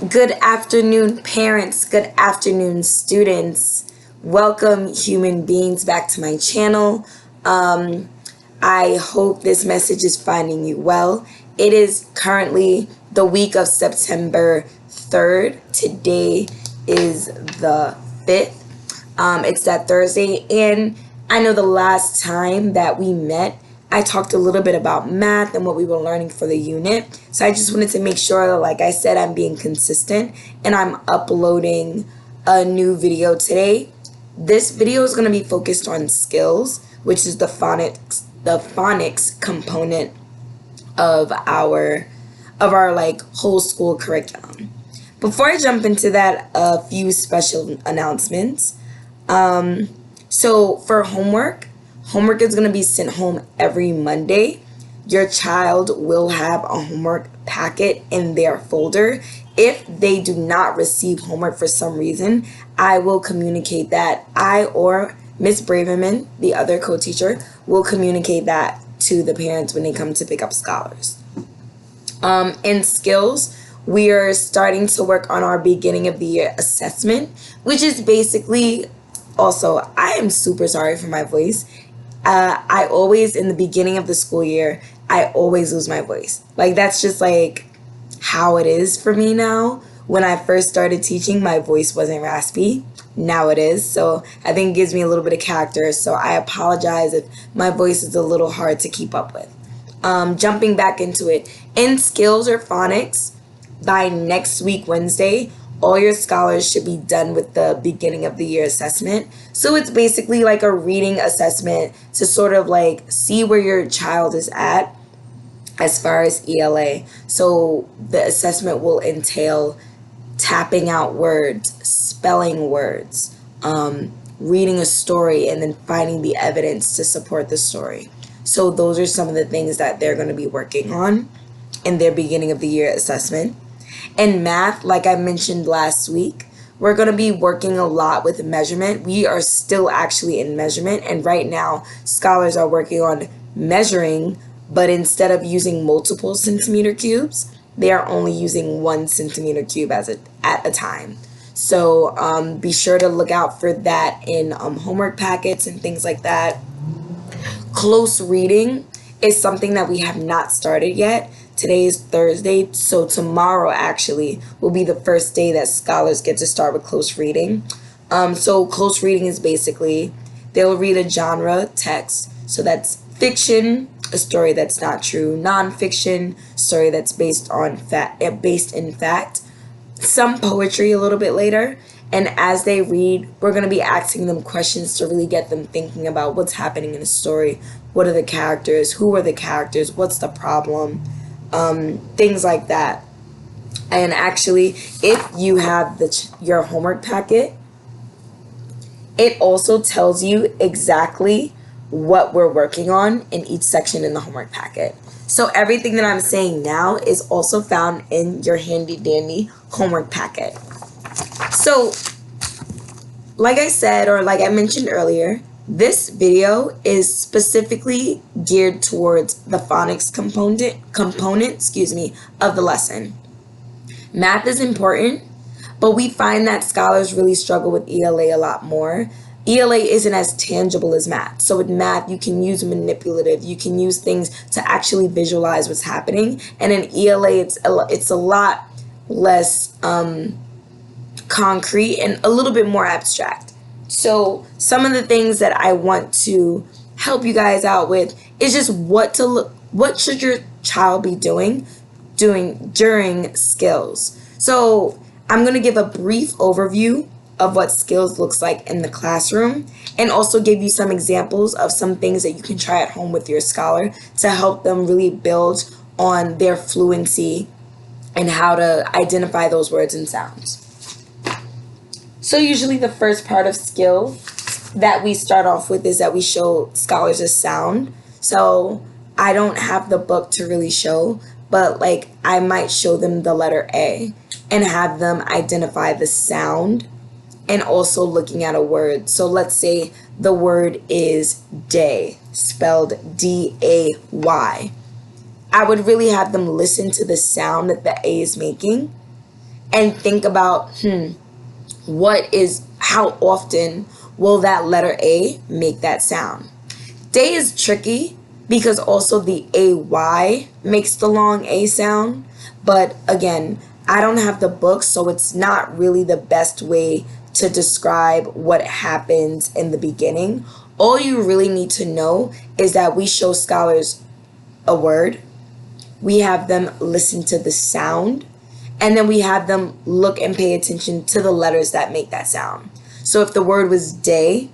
Good afternoon, parents. Good afternoon, students. Welcome, human beings, back to my channel. I hope this message is finding you well. It is currently the week of September 3rd. Today is the 5th. It's that Thursday, and I know the last time that we met, I talked a little bit about math and what we were learning for the unit. So I just wanted to make sure that, like I said, I'm being consistent and I'm uploading a new video today. This video is going to be focused on skills, which is the phonics component of our like whole school curriculum. Before I jump into that, a few special announcements. So for homework is going to be sent home every Monday. Your child will have a homework packet in their folder. If they do not receive homework for some reason, I will communicate that. I or Miss Braverman, the other co-teacher, will communicate that to the parents when they come to pick up scholars. In skills, we are starting to work on our beginning of the year assessment, which is basically, also, I am super sorry for my voice. I always, in the beginning of the school year, I always lose my voice. Like, that's just like how it is for me now. When I first started teaching, my voice wasn't raspy. Now it is. So I think it gives me a little bit of character. So I apologize if my voice is a little hard to keep up with. Jumping back into it. In skills or phonics, by next week, Wednesday, all your scholars should be done with the beginning of the year assessment. So it's basically like a reading assessment to sort of like see where your child is at as far as ELA. So the assessment will entail tapping out words, spelling words, reading a story, and then finding the evidence to support the story. So those are some of the things that they're going to be working on in their beginning of the year assessment. In math, like I mentioned last week, we're going to be working a lot with measurement. We are still actually in measurement, and right now scholars are working on measuring, but instead of using multiple centimeter cubes, they are only using 1 centimeter cube at a time. So be sure to look out for that in homework packets and things like that. Close reading is something that we have not started yet. Today is Thursday, so tomorrow actually will be the first day that scholars get to start with close reading. So close reading is basically they'll read a genre text. So that's fiction, a story that's not true; nonfiction, story that's based in fact. Some poetry a little bit later. And as they read, we're going to be asking them questions to really get them thinking about what's happening in the story. What are the characters? Who are the characters? What's the problem? Things like that. And actually, if you have your homework packet, it also tells you exactly what we're working on in each section in the homework packet. So everything that I'm saying now is also found in your handy dandy homework packet. So, like I said, or like I mentioned earlier, this video is specifically geared towards the phonics component, of the lesson. Math is important, but we find that scholars really struggle with ELA a lot more. ELA isn't as tangible as math. So with math, you can use manipulative, you can use things to actually visualize what's happening. And in ELA, it's a lot less concrete and a little bit more abstract. So some of the things that I want to help you guys out with is just what should your child be doing during skills. So I'm going to give a brief overview of what skills looks like in the classroom, and also give you some examples of some things that you can try at home with your scholar to help them really build on their fluency and how to identify those words and sounds. So usually the first part of skill that we start off with is that we show scholars a sound. So I don't have the book to really show, but like I might show them the letter A and have them identify the sound and also looking at a word. So let's say the word is day, spelled D-A-Y. I would really have them listen to the sound that the A is making and think about, how often will that letter A make that sound? Day is tricky because also the AY makes the long A sound. But again, I don't have the book, so it's not really the best way to describe what happens in the beginning. All you really need to know is that we show scholars a word, we have them listen to the sound, and then we have them look and pay attention to the letters that make that sound. So if the word was day,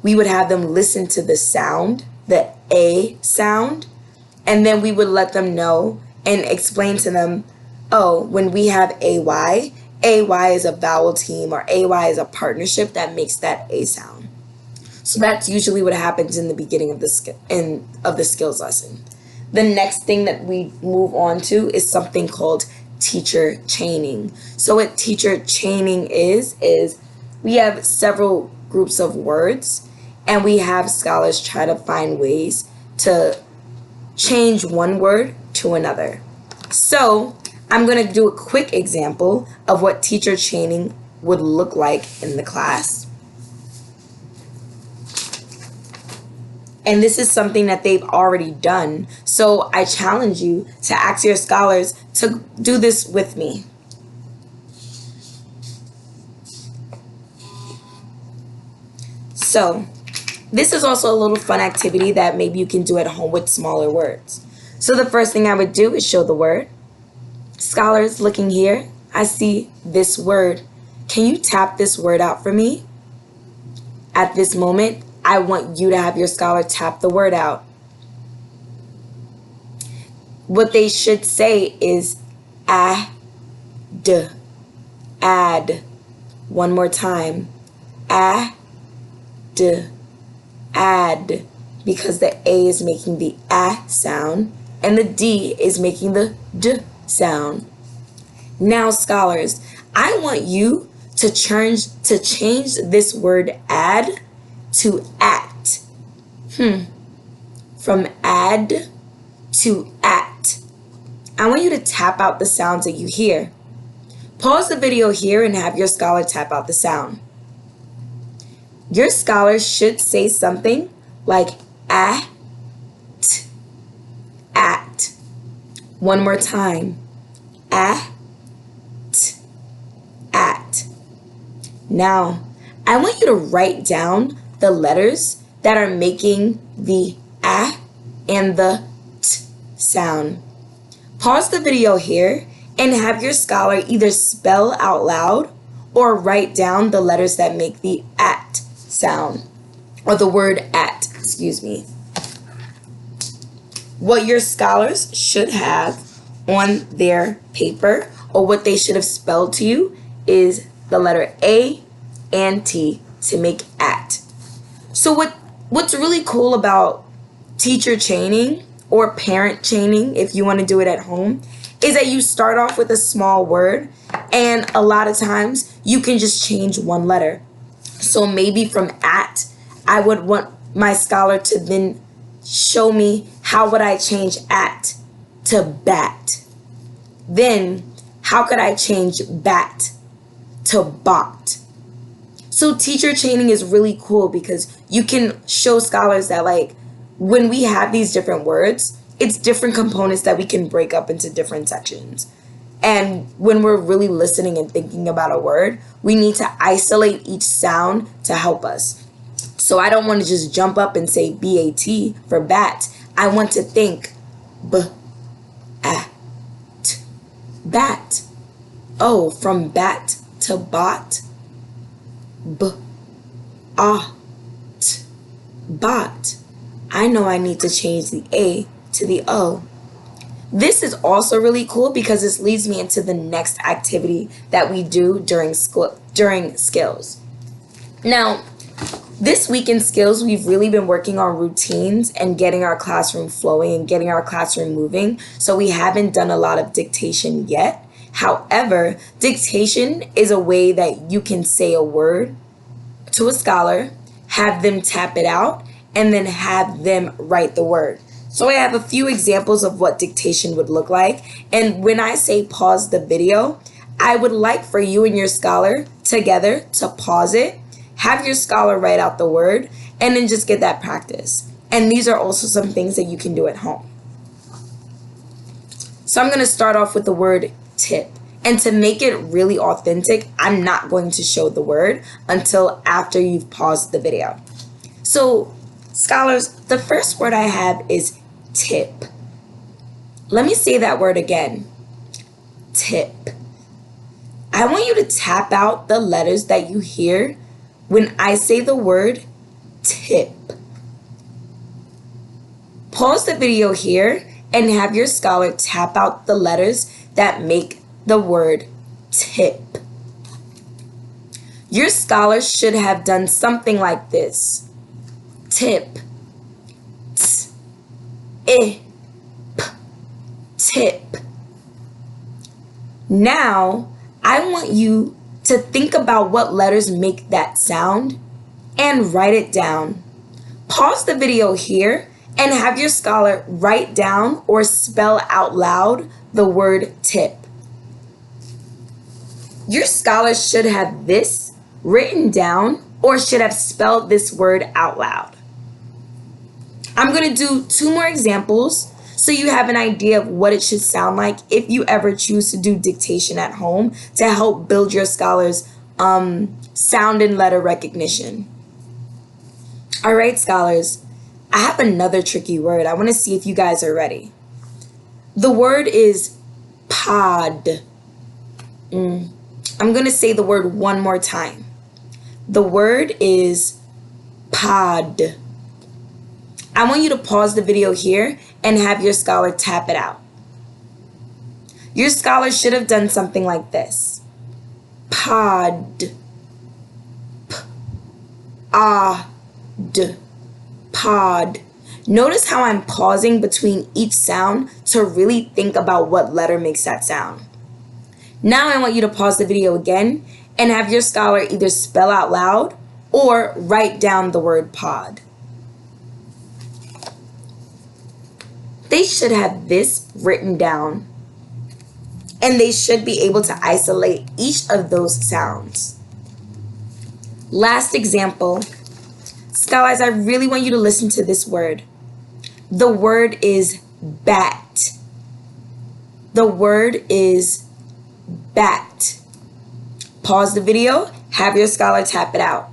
we would have them listen to the sound, the A sound, and then we would let them know and explain to them, oh, when we have AY is a vowel team, or AY is a partnership that makes that A sound. So that's usually what happens in the beginning of the skills lesson. The next thing that we move on to is something called teacher chaining. So what teacher chaining is we have several groups of words, and we have scholars try to find ways to change one word to another. So I'm going to do a quick example of what teacher chaining would look like in the class. And this is something that they've already done. So I challenge you to ask your scholars to do this with me. So this is also a little fun activity that maybe you can do at home with smaller words. So the first thing I would do is show the word. Scholars, looking here, I see this word. Can you tap this word out for me? At this moment, I want you to have your scholar tap the word out. What they should say is add. Add. One more time. Add. Add. Because the A is making the A sound and the D is making the D sound. Now, scholars, I want you to change this word add to at. From add to at. I want you to tap out the sounds that you hear. Pause the video here and have your scholar tap out the sound. Your scholar should say something like at. At. One more time. At. At. Now, I want you to write down the letters that are making the A and the T sound. Pause the video here and have your scholar either spell out loud or write down the letters that make the at sound, or the word at, excuse me. What your scholars should have on their paper, or what they should have spelled to you, is the letter A and T to make at. So what's really cool about teacher chaining, or parent chaining if you want to do it at home, is that you start off with a small word, and a lot of times you can just change one letter. So maybe from at, I would want my scholar to then show me how would I change at to bat. Then how could I change bat to bot? So teacher chaining is really cool because you can show scholars that, like, when we have these different words, it's different components that we can break up into different sections. And when we're really listening and thinking about a word, we need to isolate each sound to help us. So I don't want to just jump up and say B-A-T for bat. I want to think B-A-T, bat. Oh, from bat to bot. B-A-T, bot. I know I need to change the A to the O. This is also really cool because this leads me into the next activity that we do during skills. Now, this week in skills, we've really been working on routines and getting our classroom flowing and getting our classroom moving. So we haven't done a lot of dictation yet. However, dictation is a way that you can say a word to a scholar, have them tap it out, and then have them write the word. So I have a few examples of what dictation would look like. And when I say pause the video, I would like for you and your scholar together to pause it, have your scholar write out the word, and then just get that practice. And these are also some things that you can do at home. So I'm going to start off with the word tip. And to make it really authentic, I'm not going to show the word until after you've paused the video. So, scholars, the first word I have is tip. Let me say that word again. Tip. I want you to tap out the letters that you hear when I say the word tip. Pause the video here and have your scholar tap out the letters that make the word tip. Your scholar should have done something like this. Tip. T. I. P. Tip. Now, I want you to think about what letters make that sound and write it down. Pause the video here and have your scholar write down or spell out loud the word tip. Your scholar should have this written down or should have spelled this word out loud. I'm going to do 2 more examples so you have an idea of what it should sound like if you ever choose to do dictation at home to help build your scholar's sound and letter recognition. All right, scholars, I have another tricky word. I want to see if you guys are ready. The word is pod. I'm going to say the word one more time. The word is pod. I want you to pause the video here and have your scholar tap it out. Your scholar should have done something like this. Pod. P-a-d. Pod. Notice how I'm pausing between each sound to really think about what letter makes that sound. Now I want you to pause the video again and have your scholar either spell out loud or write down the word pod. They should have this written down and they should be able to isolate each of those sounds. Last example. Scholars, I really want you to listen to this word. The word is bat. The word is bat. Pause the video, have your scholar tap it out.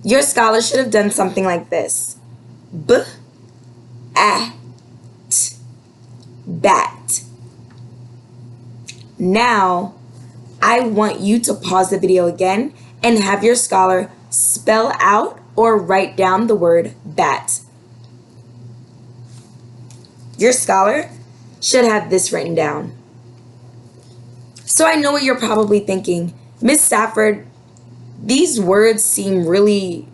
Your scholar should have done something like this. B-a-t. Bat. Now, I want you to pause the video again and have your scholar spell out or write down the word bat. Your scholar should have this written down. So I know what you're probably thinking. Miss Safford, these words seem really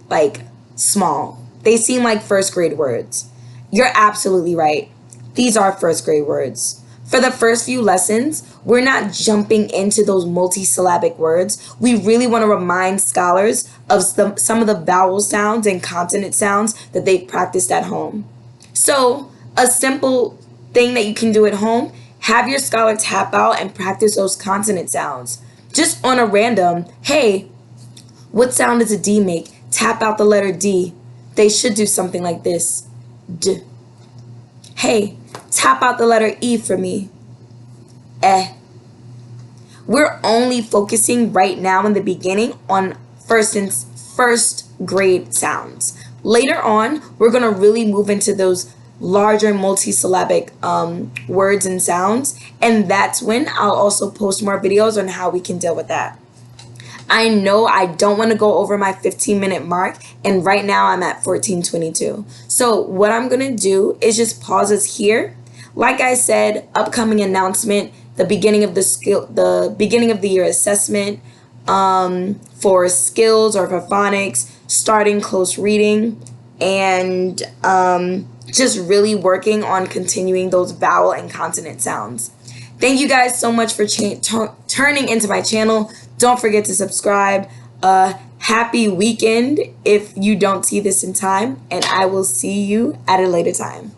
small. They seem like first grade words. You're absolutely right. These are first grade words. For the first few lessons, we're not jumping into those multisyllabic words. We really want to remind scholars of some of the vowel sounds and consonant sounds that they've practiced at home. So a simple thing that you can do at home, have your scholar tap out and practice those consonant sounds. Just on a random, hey, what sound does a D make? Tap out the letter D. They should do something like this. D. Hey, tap out the letter E for me. Eh. We're only focusing right now in the beginning on first grade sounds. Later on, we're going to really move into those larger multisyllabic words and sounds, and that's when I'll also post more videos on how we can deal with that. I know I don't want to go over my 15-minute mark, and right now I'm at 14:22. So what I'm going to do is just pause us here. Like I said, upcoming announcement, the beginning of the year assessment for skills or for phonics, starting close reading, and just really working on continuing those vowel and consonant sounds. Thank you guys so much for turning into my channel. Don't forget to subscribe. Happy weekend if you don't see this in time, and I will see you at a later time.